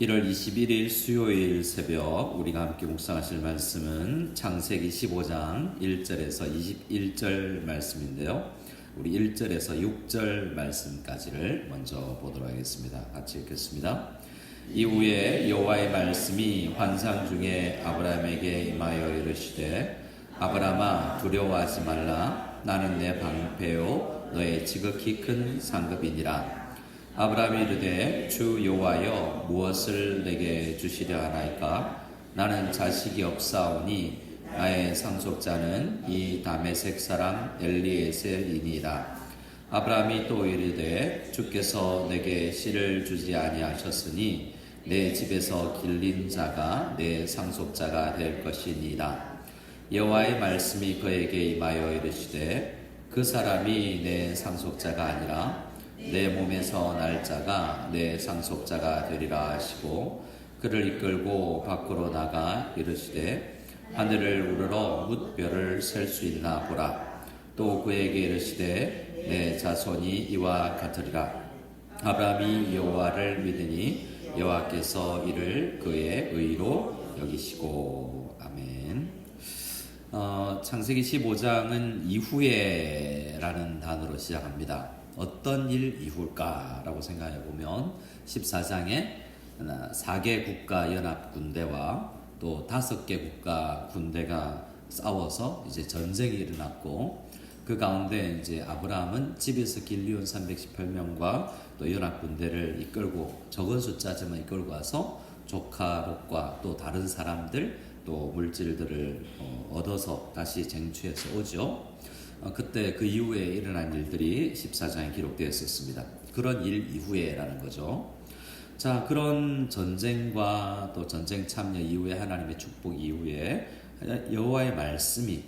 1월 21일 수요일 새벽 우리가 함께 묵상하실 말씀은 창세기 15장 1절에서 21절 말씀인데요. 우리 1절에서 6절 말씀까지를 먼저 보도록 하겠습니다. 같이 읽겠습니다. 이후에 여호와의 말씀이 환상 중에 아브라함에게 임하여 이르시되 아브라함아 두려워하지 말라. 나는 내 방패요 너의 지극히 큰 상급이니라. 아브라함이 이르되 주 여호와여 무엇을 내게 주시려 하나이까? 나는 자식이 없사오니 나의 상속자는 이 다메섹 사람 엘리에셀이니라. 아브라함이 또 이르되 주께서 내게 씨를 주지 아니하셨으니 내 집에서 길린 자가 내 상속자가 될 것이니라. 여호와의 말씀이 그에게 임하여 이르시되 그 사람이 내 상속자가 아니라 내 몸에서 날 자가 내 상속자가 되리라 하시고 그를 이끌고 밖으로 나가 이르시되 하늘을 우러러 뭇별을 셀 수 있나 보라. 또 그에게 이르시되 내 자손이 이와 같으리라. 아브라함이 여호와를 믿으니 여호와께서 이를 그의 의로 여기시고. 아멘. 창세기 15장은 이후에 라는 단어로 시작합니다. 어떤 일 이후일까라고 생각해 보면 14장에 4개 국가 연합 군대와 또 5개 국가 군대가 싸워서 이제 전쟁이 일어났고 그 가운데 이제 아브라함은 집에서 길리온 318명과 또 연합 군대를 이끌고 적은 숫자지만 이끌고 와서 조카 롯과 또 다른 사람들 또 물질들을 얻어서 다시 쟁취해서 오죠. 그때 그 이후에 일어난 일들이 14장에 기록되어 있었습니다. 그런 일 이후에라는 거죠. 자, 그런 전쟁과 또 전쟁 참여 이후에 하나님의 축복 이후에 여호와의 말씀이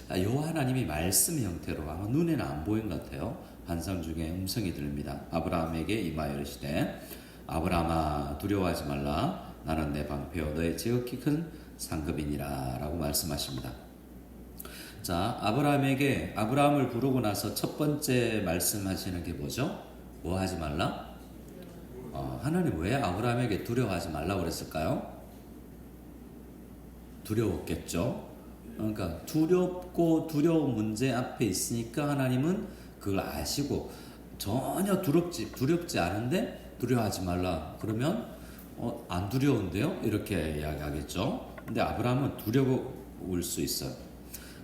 여호와 하나님이 말씀 형태로 아마 눈에는 안 보인 것 같아요. 환상 중에 음성이 들립니다. 아브라함에게 임하여 이르시되 아브라함아 두려워하지 말라. 나는 내 방패요 너의 지극히 큰 상급이니라 라고 말씀하십니다. 자, 아브라함을 부르고 나서 첫 번째 말씀하시는 게 뭐죠? 뭐 하지 말라? 하나님 왜 아브라함에게 두려워하지 말라고 그랬을까요? 두려웠겠죠. 그러니까 두렵고 두려운 문제 앞에 있으니까 하나님은 그걸 아시고 전혀 두렵지 않은데 두려워하지 말라. 그러면 안 두려운데요? 이렇게 이야기하겠죠. 근데 아브라함은 두려울 수 있어요.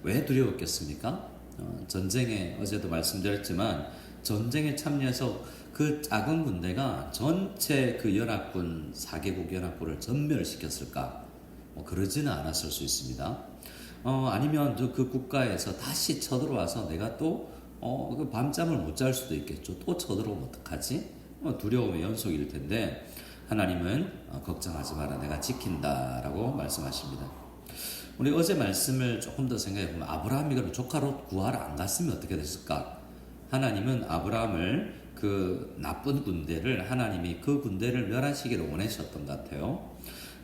왜 두려웠겠습니까? 전쟁에 어제도 말씀드렸지만 전쟁에 참여해서 그 작은 군대가 전체 그 연합군 4개국 연합군을 전멸시켰을까? 그러지는 않았을 수 있습니다. 아니면 그 국가에서 다시 쳐들어와서 내가 또 그 밤잠을 못 잘 수도 있겠죠. 또 쳐들어오면 어떡하지? 두려움의 연속일 텐데 하나님은 걱정하지 마라 내가 지킨다라고 말씀하십니다. 우리 어제 말씀을 조금 더 생각해 보면 아브라함이 그럼 조카 롯 구하러 안 갔으면 어떻게 됐을까? 하나님은 아브라함을 그 나쁜 군대를 하나님이 그 군대를 멸하시기를 원하셨던 것 같아요.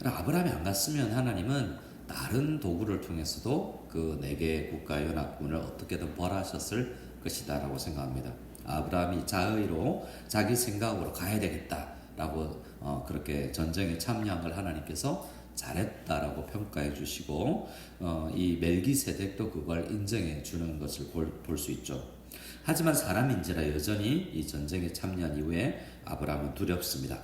아브라함이 안 갔으면 하나님은 다른 도구를 통해서도 그 4개 국가 연합군을 어떻게든 벌하셨을 것이다 라고 생각합니다. 아브라함이 자의로 자기 생각으로 가야 되겠다라고 그렇게 전쟁에 참여한 걸 하나님께서 잘했다라고 평가해 주시고 이 멜기세덱도 그걸 인정해 주는 것을 볼 수 있죠. 하지만 사람인지라 여전히 이 전쟁에 참여한 이후에 아브라함은 두렵습니다.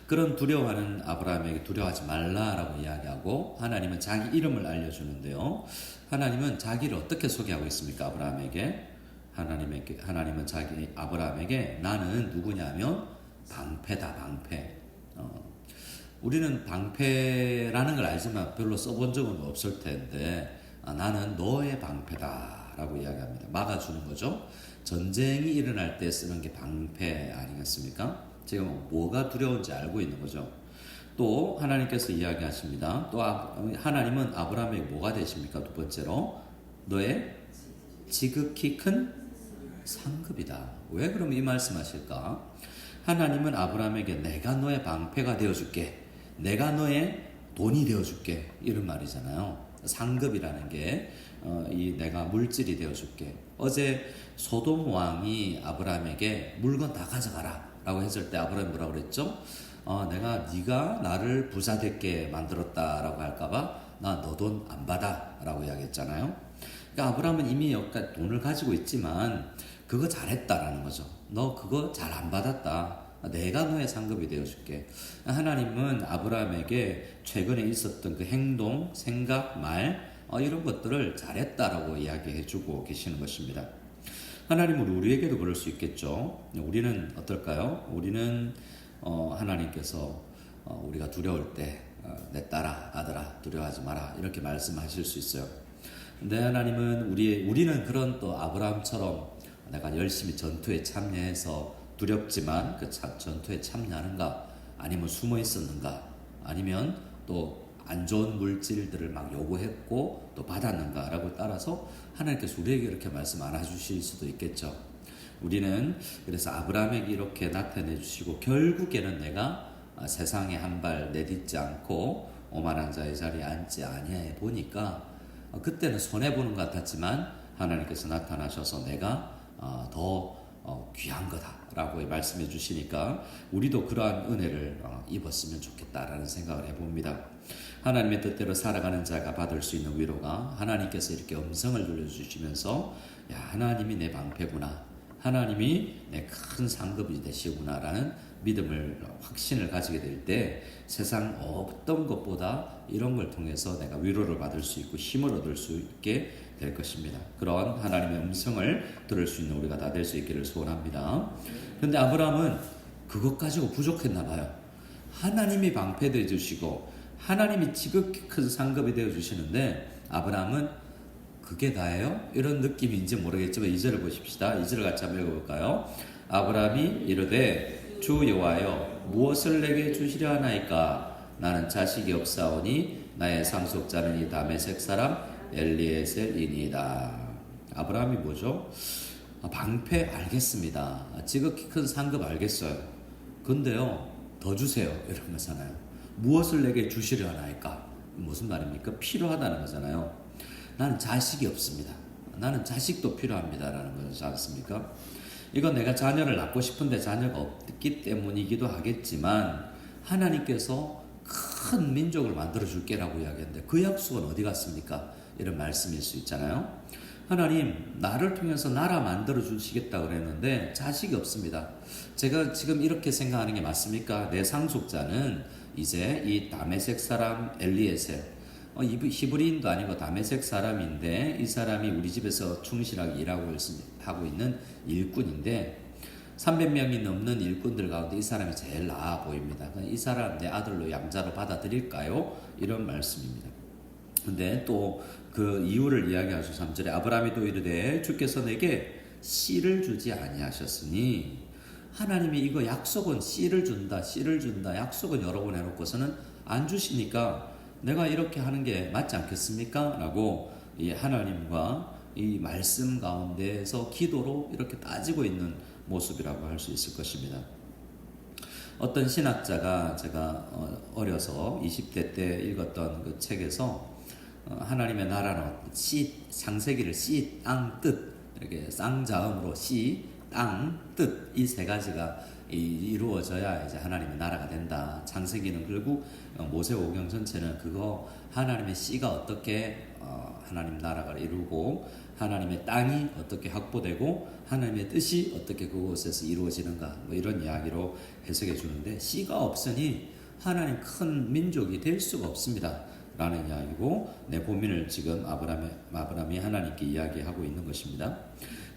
그런 두려워하는 아브라함에게 두려워하지 말라라고 이야기하고 하나님은 자기 이름을 알려주는데요. 하나님은 자기를 어떻게 소개하고 있습니까? 하나님은 아브라함에게 나는 누구냐면 방패다 방패. 우리는 방패라는 걸 알지만 별로 써본 적은 없을 텐데 나는 너의 방패다 라고 이야기합니다. 막아주는 거죠. 전쟁이 일어날 때 쓰는 게 방패 아니겠습니까? 지금 뭐가 두려운지 알고 있는 거죠. 또 하나님께서 이야기하십니다. 또 하나님은 아브라함에게 뭐가 되십니까? 두 번째로 너의 지극히 큰 상급이다. 왜 그럼 이 말씀하실까? 하나님은 아브라함에게 내가 너의 방패가 되어줄게. 내가 너의 돈이 되어줄게. 이런 말이잖아요. 상급이라는 게 이 내가 물질이 되어줄게. 어제 소돔 왕이 아브라함에게 물건 다 가져가라 라고 했을 때 아브라함이 뭐라고 그랬죠? 내가 네가 나를 부자 되게 만들었다라고 할까봐 나 너 돈 안 받아라고 이야기했잖아요. 그러니까 아브라함은 이미 여기까지 돈을 가지고 있지만 그거 잘했다라는 거죠. 너 그거 잘 안 받았다. 내가 너의 상급이 되어줄게. 하나님은 아브라함에게 최근에 있었던 그 행동, 생각, 말 이런 것들을 잘했다라고 이야기해주고 계시는 것입니다. 하나님은 우리에게도 그럴 수 있겠죠. 우리는 어떨까요? 우리는 하나님께서 우리가 두려울 때 내 딸아, 아들아, 두려워하지 마라 이렇게 말씀하실 수 있어요. 근데 하나님은 우리는 그런 또 아브라함처럼 내가 열심히 전투에 참여해서 두렵지만 그 전투에 참여하는가, 아니면 숨어 있었는가, 아니면 또 안 좋은 물질들을 막 요구했고 또 받았는가라고 따라서 하나님께서 우리에게 이렇게 말씀 안 해주실 수도 있겠죠. 우리는 그래서 아브라함에게 이렇게 나타내 주시고 결국에는 내가 세상에 한 발 내딛지 않고 오만한 자의 자리에 앉지 아니하여 보니까 그때는 손해보는 것 같았지만 하나님께서 나타나셔서 내가 더 귀한 거다라고 말씀해 주시니까 우리도 그러한 은혜를 입었으면 좋겠다라는 생각을 해봅니다. 하나님의 뜻대로 살아가는 자가 받을 수 있는 위로가 하나님께서 이렇게 음성을 들려주시면서 야, 하나님이 내 방패구나, 하나님이 내 큰 상급이 되시구나 라는 믿음을, 확신을 가지게 될 때 세상 어떤 것보다 이런 걸 통해서 내가 위로를 받을 수 있고 힘을 얻을 수 있게 될 것입니다. 그런 하나님의 음성을 들을 수 있는 우리가 다 될 수 있기를 소원합니다. 그런데 아브라함은 그것 가지고 부족했나 봐요. 하나님이 방패되어 주시고 하나님이 지극히 큰 상급이 되어 주시는데 아브라함은 그게 다예요? 이런 느낌인지 모르겠지만 2절을 보십시다. 2절을 같이 한번 읽어볼까요? 아브라함이 이르되 주 여호와여 무엇을 내게 주시려 하나이까? 나는 자식이 없사오니 나의 상속자는 이 다메섹 사람 엘리에셀이니이다. 아브라함이 뭐죠? 방패 알겠습니다. 지극히 큰 상급 알겠어요. 근데요 더 주세요 이런 거잖아요. 무엇을 내게 주시려 하나이까? 무슨 말입니까? 필요하다는 거잖아요. 나는 자식이 없습니다. 나는 자식도 필요합니다 라는 거지 않습니까? 이건 내가 자녀를 낳고 싶은데 자녀가 없기 때문이기도 하겠지만 하나님께서 큰 민족을 만들어 줄게라고 이야기했는데 그 약속은 어디 갔습니까? 이런 말씀일 수 있잖아요. 하나님 나를 통해서 나라 만들어 주시겠다고 그랬는데 자식이 없습니다. 제가 지금 이렇게 생각하는 게 맞습니까? 내 상속자는 이제 이 다메섹 사람 엘리에셀, 히브리인도 아니고 다메섹 사람인데 이 사람이 우리 집에서 충실하게 일하고 하고 있는 일꾼인데 300명이 넘는 일꾼들 가운데 이 사람이 제일 나아 보입니다. 이 사람 내 아들로 양자로 받아들일까요? 이런 말씀입니다. 근데 또 그 이유를 이야기하셔 3절에 아브라함이 또 이르되 주께서 내게 씨를 주지 아니하셨으니 하나님이 이거 약속은 씨를 준다 약속은 여러 번 해놓고서는 안 주시니까 내가 이렇게 하는 게 맞지 않겠습니까? 라고 이 하나님과 이 말씀 가운데에서 기도로 이렇게 따지고 있는 모습이라고 할 수 있을 것입니다. 어떤 신학자가 제가 어려서 20대 때 읽었던 그 책에서 하나님의 나라는 창세기를 씨, 땅, 뜻 이렇게 쌍자음으로 씨, 땅, 뜻 이 세 가지가 이루어져야 이제 하나님의 나라가 된다. 창세기는 결국 모세오경 전체는 그거 하나님의 씨가 어떻게 하나님 나라가 이루고 하나님의 땅이 어떻게 확보되고 하나님의 뜻이 어떻게 그곳에서 이루어지는가 뭐 이런 이야기로 해석해 주는데 씨가 없으니 하나님 큰 민족이 될 수가 없습니다 라는 이야기고 내 고민을 지금 아브라함이 하나님께 이야기하고 있는 것입니다.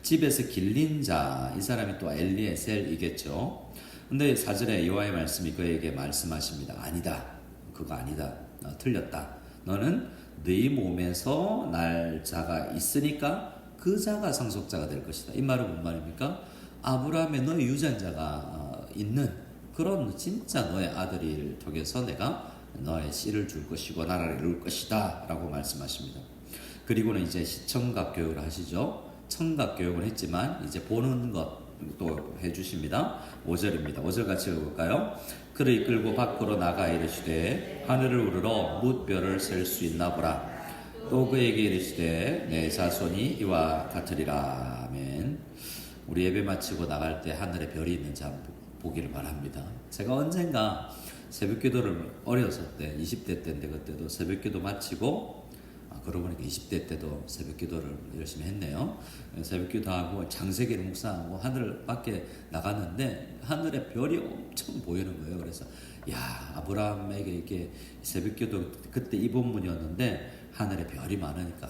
집에서 길린 자, 이 사람이 또 엘리에셀이겠죠. 근데 4절에 여호와의 말씀이 그에게 말씀하십니다. 아니다. 그거 아니다. 틀렸다. 너는 네 몸에서 날 자가 있으니까 그 자가 상속자가 될 것이다. 이 말은 뭔 말입니까? 아브라함의 너의 유전자가 있는 그런 진짜 너의 아들을 통해서 내가 너의 씨를 줄 것이고 나라를 이룰 것이다 라고 말씀하십니다. 그리고는 이제 시청각 교육을 하시죠. 청각 교육을 했지만 이제 보는 것도 해주십니다. 5절입니다. 5절 같이 읽어볼까요? 그를 이끌고 밖으로 나가 이르시되 하늘을 우러러 뭇별을 셀 수 있나 보라. 또 그에게 이르시되 내 자손이 이와 같으리라. 아멘. 우리 예배 마치고 나갈 때 하늘에 별이 있는지 한번 보기를 바랍니다. 제가 언젠가 새벽 기도를 어렸을 때 20대 때인데 그때도 새벽 기도 마치고 그러고 보니까 20대 때도 새벽 기도를 열심히 했네요. 새벽 기도하고 창세기를 묵상하고 하늘 밖에 나갔는데 하늘에 별이 엄청 보이는 거예요. 그래서 야, 아브라함에게 이렇게 새벽 기도 그때 이 본문이었는데 하늘에 별이 많으니까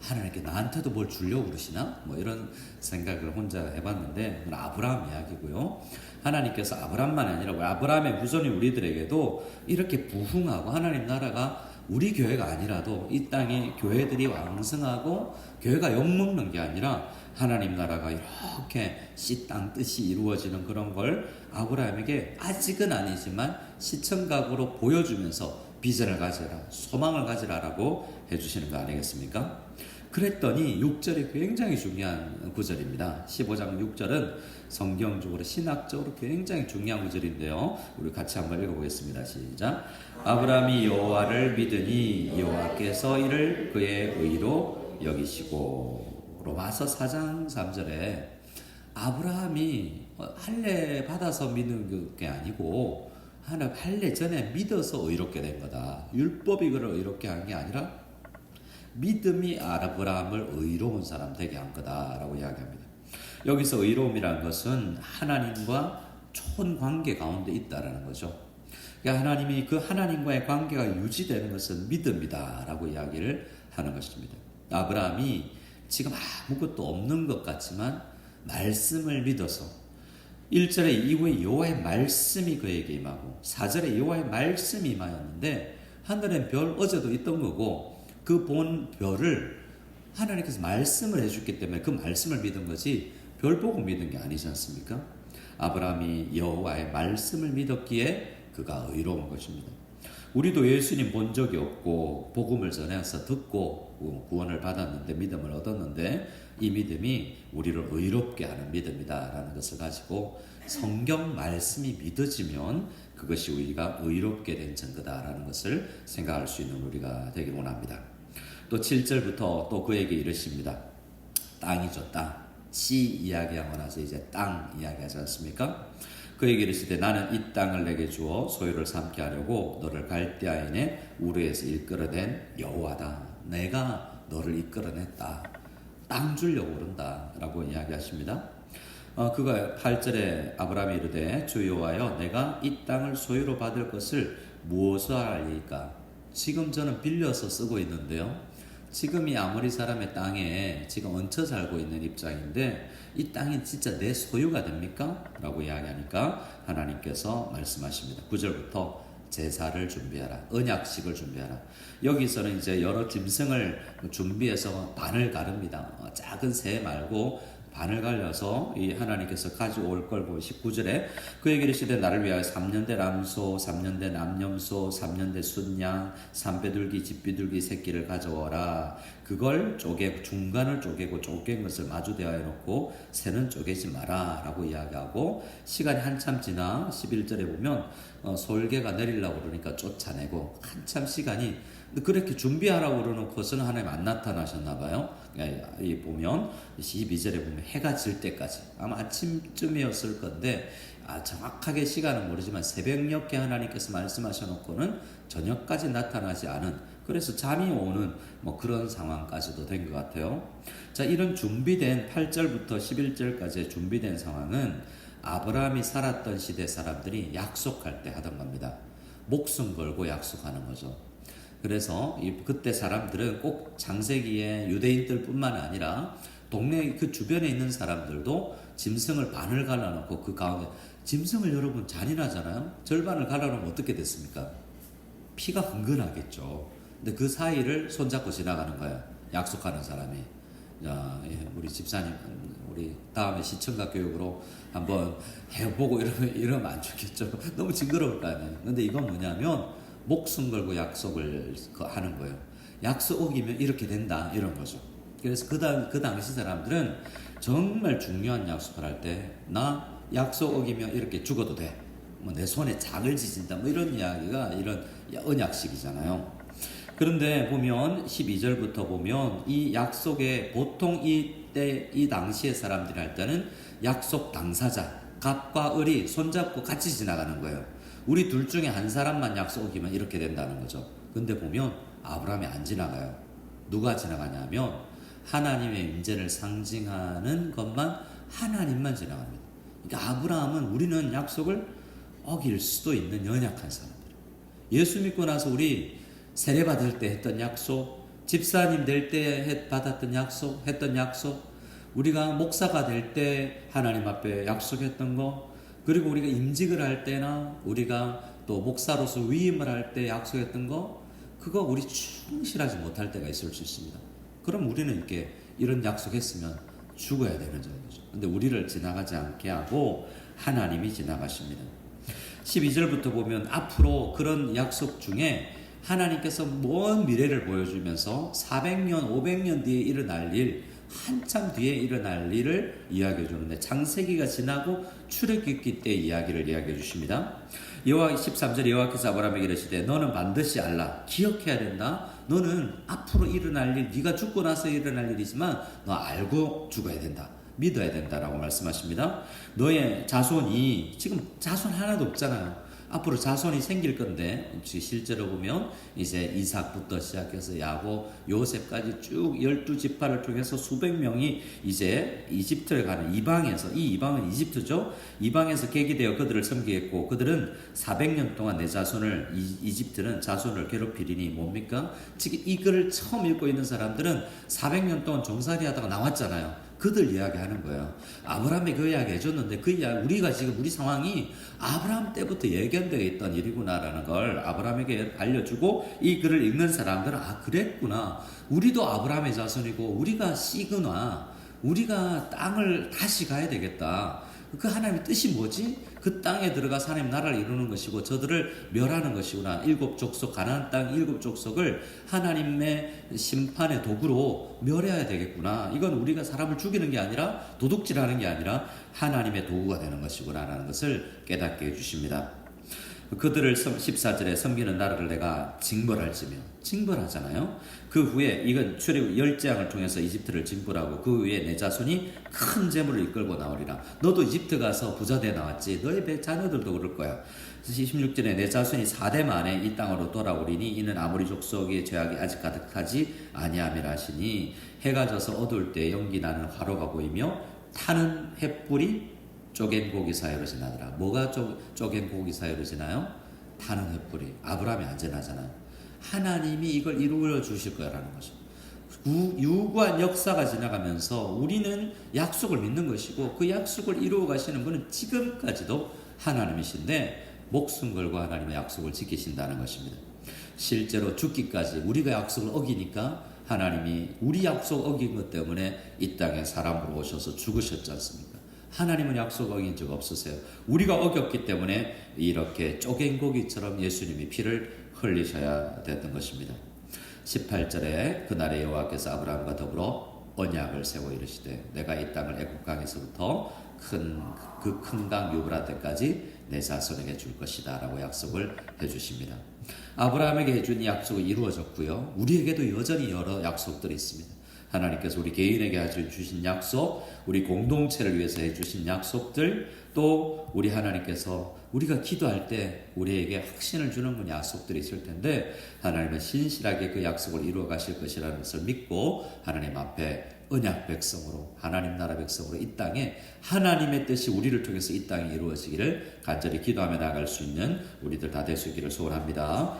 하나님께 나한테도 뭘 주려고 그러시나? 뭐 이런 생각을 혼자 해봤는데 그건 아브라함 이야기고요. 하나님께서 아브라함만 아니라 아브라함의 후손이 우리들에게도 이렇게 부흥하고 하나님 나라가 우리 교회가 아니라도 이 땅에 교회들이 왕성하고 교회가 욕먹는 게 아니라 하나님 나라가 이렇게 씨 땅 뜻이 이루어지는 그런 걸 아브라함에게 아직은 아니지만 시청각으로 보여주면서 비전을 가지라, 소망을 가지라라고 해주시는 거 아니겠습니까? 그랬더니 6절이 굉장히 중요한 구절입니다. 15장 6절은 성경적으로 신학적으로 굉장히 중요한 구절인데요. 우리 같이 한번 읽어보겠습니다. 시작. 아브라함이 여호와를 믿으니 여호와께서 이를 그의 의로 여기시고. 로마서 4장 3절에 아브라함이 할례 받아서 믿는 게 아니고 할례 전에 믿어서 의롭게 된 거다. 율법이 그를 의롭게 한 게 아니라 믿음이 아브라함을 의로운 사람 되게 한 거다라고 이야기합니다. 여기서 의로움이라는 것은 하나님과 좋은 관계 가운데 있다라는 거죠. 그러니까 하나님이 그 하나님과의 관계가 유지되는 것은 믿음이다라고 이야기를 하는 것입니다. 아브라함이 지금 아무것도 없는 것 같지만 말씀을 믿어서 1절에 이후에 여호와의 말씀이 그에게 임하고 4절에 여호와의 말씀이 임하였는데 하늘엔 별 어제도 있던 거고 그 본 별을 하나님께서 말씀을 해줬기 때문에 그 말씀을 믿은 거지 별 보고 믿은 게 아니지 않습니까? 아브라함이 여호와의 말씀을 믿었기에 그가 의로운 것입니다. 우리도 예수님 본 적이 없고 복음을 전해서 듣고 구원을 받았는데 믿음을 얻었는데 이 믿음이 우리를 의롭게 하는 믿음이다라는 것을 가지고 성경 말씀이 믿어지면 그것이 우리가 의롭게 된 증거다라는 것을 생각할 수 있는 우리가 되길 원합니다. 또 7절부터 또 그에게 이르십니다. 땅이죠, 땅. 씨 이야기하고 나서 이제 땅 이야기하지 않습니까? 그에게 이르시되 나는 이 땅을 내게 주어 소유를 삼게 하려고 너를 갈대아인의 우르에서 이끌어낸 여호와다. 내가 너를 이끌어냈다. 땅 주려고 그런다 라고 이야기하십니다. 그가 8절에 아브라함이 이르되 주 여호와여 내가 이 땅을 소유로 받을 것을 무엇을 알리까? 지금 저는 빌려서 쓰고 있는데요. 지금 이 아모리 사람의 땅에 지금 얹혀 살고 있는 입장인데 이 땅이 진짜 내 소유가 됩니까? 라고 이야기하니까 하나님께서 말씀하십니다. 9절부터 제사를 준비하라. 언약식을 준비하라. 여기서는 이제 여러 짐승을 준비해서 반을 가릅니다. 작은 새 말고 반을 갈려서 이 하나님께서 가져올 걸 보고 19절에 그에게 이르시되 나를 위하여 3년대 람소 3년대 남염소 3년대 순양 3배둘기 집비둘기 새끼를 가져오라. 그걸 중간을 쪼개고 쪼갠 것을 마주 대하여 놓고 새는 쪼개지 마라 라고 이야기하고 시간이 한참 지나 11절에 보면 솔개가 내리려고 그러니까 쫓아내고 한참 시간이 그렇게 준비하라고 그러놓고서는 하나님 안 나타나셨나 봐요. 이 보면 12절에 보면 해가 질 때까지 아마 아침쯤이었을 건데 정확하게 시간은 모르지만 새벽녘에 하나님께서 말씀하셔놓고는 저녁까지 나타나지 않은 그래서 잠이 오는 뭐 그런 상황까지도 된 것 같아요. 자, 이런 준비된 8절부터 11절까지의 준비된 상황은 아브라함이 살았던 시대 사람들이 약속할 때 하던 겁니다. 목숨 걸고 약속하는 거죠. 그래서 그때 사람들은 꼭 창세기의 유대인들 뿐만 아니라 동네 그 주변에 있는 사람들도 짐승을 반을 갈라놓고 그 가운데 짐승을 여러분 잔인하잖아요. 절반을 갈라놓으면 어떻게 됐습니까? 피가 흥건하겠죠. 근데 그 사이를 손잡고 지나가는 거예요. 약속하는 사람이. 우리 집사님, 우리 다음에 시청각 교육으로 한번 해보고 이러면 안 좋겠죠. 너무 징그러울 거 아니에요. 근데 이건 뭐냐면 목숨 걸고 약속을 하는 거예요. 약속 어기면 이렇게 된다 이런 거죠. 그래서 그 당시 사람들은 정말 중요한 약속을 할 때 나 약속 어기면 이렇게 죽어도 돼. 뭐 내 손에 작을 지진다. 뭐 이런 이야기가 이런 언약식이잖아요. 그런데 보면 12절부터 보면 이 약속에 보통 이때 이 당시의 사람들이 할 때는 약속 당사자 갑과 을이 손잡고 같이 지나가는 거예요. 우리 둘 중에 한 사람만 약속 어기면 이렇게 된다는 거죠. 근데 보면 아브라함이 안 지나가요. 누가 지나가냐면 하나님의 임재를 상징하는 것만 하나님만 지나갑니다. 그러니까 아브라함은 우리는 약속을 어길 수도 있는 연약한 사람들. 예수 믿고 나서 우리 세례 받을 때 했던 약속, 집사님 될 때 받았던 약속, 했던 약속, 우리가 목사가 될 때 하나님 앞에 약속했던 거, 그리고 우리가 임직을 할 때나 우리가 또 목사로서 위임을 할 때 약속했던 거, 그거 우리 충실하지 못할 때가 있을 수 있습니다. 그럼 우리는 이렇게 이런 약속했으면 죽어야 되는 정도죠. 근데 우리를 지나가지 않게 하고 하나님이 지나가십니다. 12절부터 보면 앞으로 그런 약속 중에 하나님께서 먼 미래를 보여주면서 400년, 500년 뒤에 일어날 일, 한참 뒤에 일어날 일을 이야기해 주는데 창세기가 지나고 출애굽기 때 이야기를 이야기해 주십니다. 13절 여호와께서 아브라함에게 이르시되 너는 반드시 알라, 기억해야 된다. 너는 앞으로 일어날 일, 네가 죽고 나서 일어날 일이지만 너 알고 죽어야 된다. 믿어야 된다라고 말씀하십니다. 너의 자손이, 지금 자손 하나도 없잖아요. 앞으로 자손이 생길 건데 실제로 보면 이제 이삭부터 시작해서 야곱, 요셉까지 쭉 12지파를 통해서 수백 명이 이제 이집트에 가는 이방에서, 이 이방은 이집트죠. 이방에서 계기되어 그들을 섬기겠고 그들은 400년 동안 내 자손을, 이집트는 자손을 괴롭히리니 뭡니까? 지금 이 글을 처음 읽고 있는 사람들은 400년 동안 종살이 하다가 나왔잖아요. 그들 이야기하는 거예요. 아브라함이 그 이야기 해줬는데 그 이야기, 우리가 지금 우리 상황이 아브라함 때부터 예견되어 있던 일이구나라는 걸 아브라함에게 알려주고 이 글을 읽는 사람들은 아 그랬구나. 우리도 아브라함의 자손이고 우리가 씨구나. 우리가 땅을 다시 가야 되겠다. 그 하나님의 뜻이 뭐지? 그 땅에 들어가서 하나님 나라를 이루는 것이고 저들을 멸하는 것이구나. 7족속, 가나안 땅 7족속을 하나님의 심판의 도구로 멸해야 되겠구나. 이건 우리가 사람을 죽이는 게 아니라 도둑질하는 게 아니라 하나님의 도구가 되는 것이구나 라는 것을 깨닫게 해주십니다. 그들을 14절에 섬기는 나라를 내가 징벌할지며, 징벌하잖아요. 그 후에 이건 출애굽 10재앙을 통해서 이집트를 징벌하고 그 후에 내 자손이 큰 재물을 이끌고 나오리라. 너도 이집트 가서 부자 돼 나왔지. 너의 자녀들도 그럴 거야. 16절에 내 자손이 4대 만에 이 땅으로 돌아오리니 이는 아모리 족속의 죄악이 아직 가득하지 아니함이라 하시니 해가 져서 어두울 때 연기 나는 화로가 보이며 타는 횃불이 쪼갠 고기 사이로 지나더라. 뭐가 쪼갠 고기 사이로 지나요? 타는 횃불이. 아브라함이 안 지나잖아요. 하나님이 이걸 이루어 주실 거라는 거죠. 유구한 역사가 지나가면서 우리는 약속을 믿는 것이고 그 약속을 이루어 가시는 분은 지금까지도 하나님이신데 목숨 걸고 하나님의 약속을 지키신다는 것입니다. 실제로 죽기까지 우리가 약속을 어기니까 하나님이 우리 약속 어긴 것 때문에 이 땅에 사람으로 오셔서 죽으셨지 않습니까? 하나님은 약속 어긴 적 없으세요. 우리가 어겼기 때문에 이렇게 쪼갠 고기처럼 예수님이 피를 흘리셔야 됐던 것입니다. 18절에 그날에 여호와께서 아브라함과 더불어 언약을 세워 이르시되 내가 이 땅을 애굽 강에서부터 그 큰 강 유브라데까지 내 자손에게 줄 것이다 라고 약속을 해주십니다. 아브라함에게 해준 이 약속이 이루어졌고요. 우리에게도 여전히 여러 약속들이 있습니다. 하나님께서 우리 개인에게 주신 약속, 우리 공동체를 위해서 해주신 약속들, 또 우리 하나님께서 우리가 기도할 때 우리에게 확신을 주는 약속들이 있을 텐데 하나님은 신실하게 그 약속을 이루어 가실 것이라는 것을 믿고 하나님 앞에 언약 백성으로, 하나님 나라 백성으로 이 땅에 하나님의 뜻이 우리를 통해서 이 땅에 이루어지기를 간절히 기도하며 나아갈 수 있는 우리들 다 될 수 있기를 소원합니다.